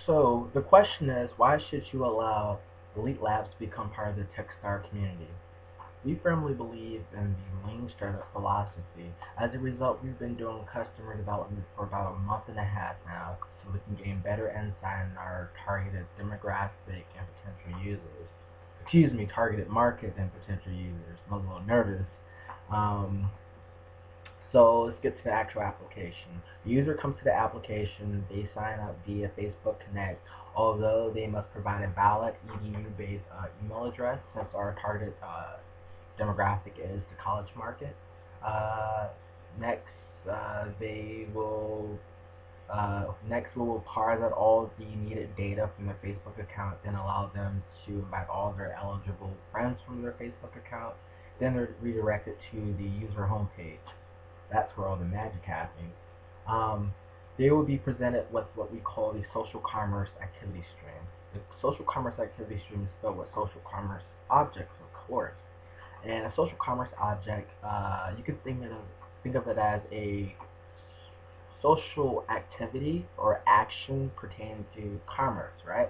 So the question is, why should you allow Elite Labs to become part of the Techstar community? We firmly believe in the lean startup philosophy. As a result, we've been doing customer development for about a month and a half now, so we can gain better insight on our targeted demographic and potential users. Excuse me, targeted market and potential users. I'm a little nervous. Um, so let's get to the actual application. The user comes to the application, they sign up via Facebook Connect, although they must provide a valid edu-based email address since our target demographic is the college market. Uh, next, they will next we will parse out all the needed data from their Facebook account, then allow them to invite all their eligible friends from their Facebook account. Then they're redirected to the user homepage. That's where all the magic happens. Um, they will be presented with what we call the social commerce activity stream. The social commerce activity stream is filled with social commerce objects, of course. And a social commerce object, you can think of it as a social activity or action pertaining to commerce, right?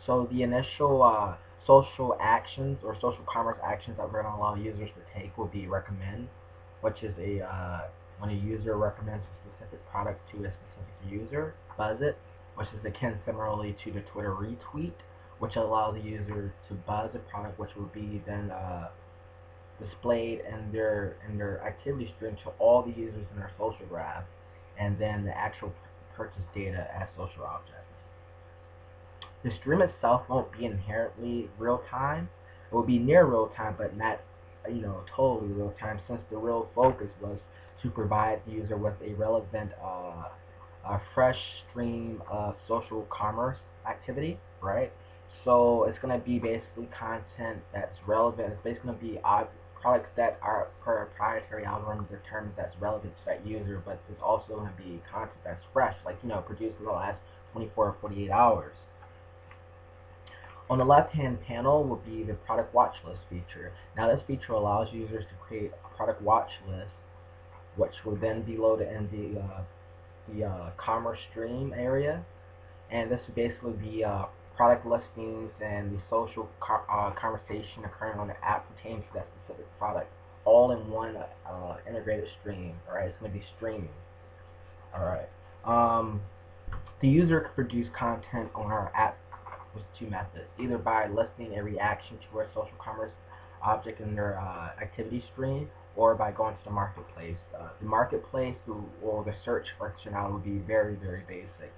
So the initial social actions or social commerce actions that we're going to allow users to take will be recommend, which is a when a user recommends a specific product to a specific user. Buzz it, which is akin similarly to the Twitter retweet, which allows the user to buzz a product, which will be then displayed in their activity stream to all the users in their social graph, and then the actual purchase data as social objects. The stream itself won't be inherently real time. It will be near real time, but not totally real time, since the real focus was to provide the user with a relevant, a fresh stream of social commerce activity, right? So it's going to be basically content that's relevant. It's basically going to be products that are proprietary algorithms determined that's relevant to that user, but it's also going to be content that's fresh, like produced in the last 24 or 48 hours. On the left-hand panel will be the product watch list feature. Now this feature allows users to create a product watch list, which will then be loaded in the commerce stream area, and this would basically be product listings and the social conversation occurring on the app pertaining to that specific product, all in one integrated stream. All right, it's going to be streaming. All right. The user can produce content on our app with two methods: either by listing a reaction to our social commerce object in their activity stream, or by going to the marketplace. The marketplace or the search functionality will be very, very basic.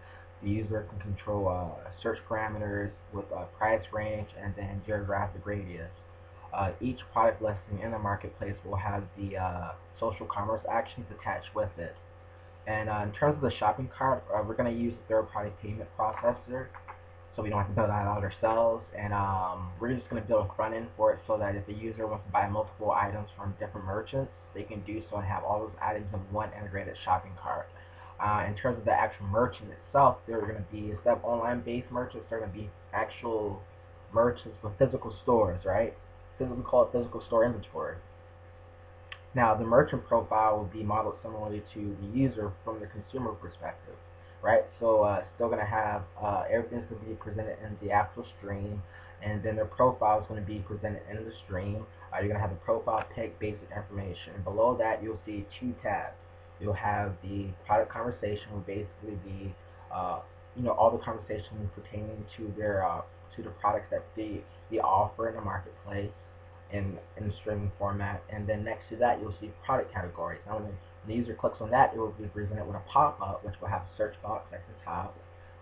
The user can control search parameters with price range and then geographic radius. Each product listing in the marketplace will have the social commerce actions attached with it. And in terms of the shopping cart, we're going to use a third-party payment processor, so we don't have to build that out ourselves. And we're just going to build a front end for it so that if the user wants to buy multiple items from different merchants, they can do so and have all those items in one integrated shopping cart. In terms of the actual merchant itself, they're going to be, instead of online-based merchants, they're going to be actual merchants with physical stores, right? We call it physical store inventory. Now, the merchant profile will be modeled similarly to the user from the consumer perspective, right? So, still going to have everything's going to be presented in the actual stream, and then their profile is going to be presented in the stream. You're going to have the profile pic, basic information. And below that, you'll see two tabs. You'll have the product conversation, will basically be, all the conversation pertaining to their to the products that they offer in the marketplace in the streaming format. And then next to that, you'll see product categories. Now, when the user clicks on that, it will be presented with a pop-up, which will have a search box at the top,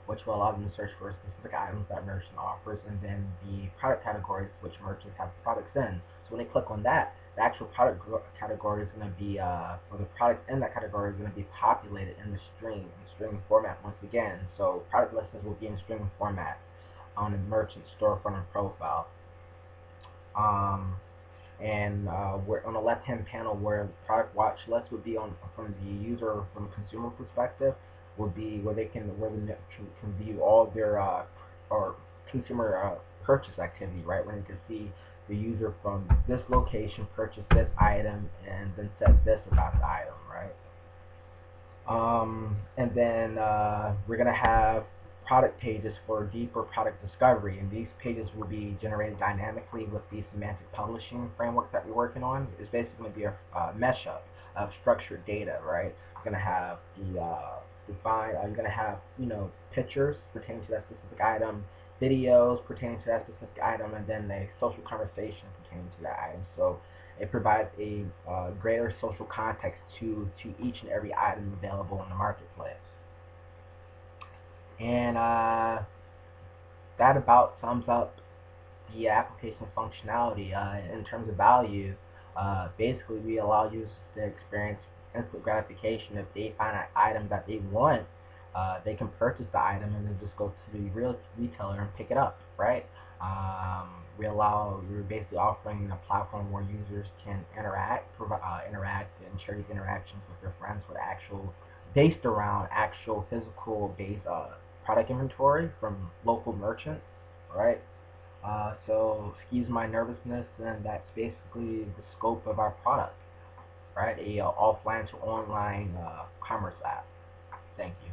which will allow them to search for specific items that merchant offers, and then the product categories which merchants have products in. So when they click on that, the actual product category is going to be, or the product in that category is going to be populated in the streaming format once again. So product listings will be in streaming format on the merchant storefront and profile. Um, and where on the left-hand panel, where the product watch list would be on from the user, from the consumer perspective, would be where they can view all their or consumer purchase activity, right? When you can see the user from this location purchased this item and then said this about the item, right? And then we're gonna have product pages for deeper product discovery, and these pages will be generated dynamically with the semantic publishing framework that we're working on. It's basically going to be a mashup of structured data, right? You're going to have the you're going to have pictures pertaining to that specific item, videos pertaining to that specific item, and then a social conversation pertaining to that item. So it provides a greater social context to each and every item available in the marketplace. And that about sums up the application functionality. In terms of value, basically we allow users to experience instant gratification. If they find an item that they want, they can purchase the item and then just go to the real retailer and pick it up, right? We're basically offering a platform where users can interact and share these interactions with their friends with based around actual physical based product inventory from local merchants, right? So excuse my nervousness, and that's basically the scope of our product, right? A offline to online commerce app. Thank you.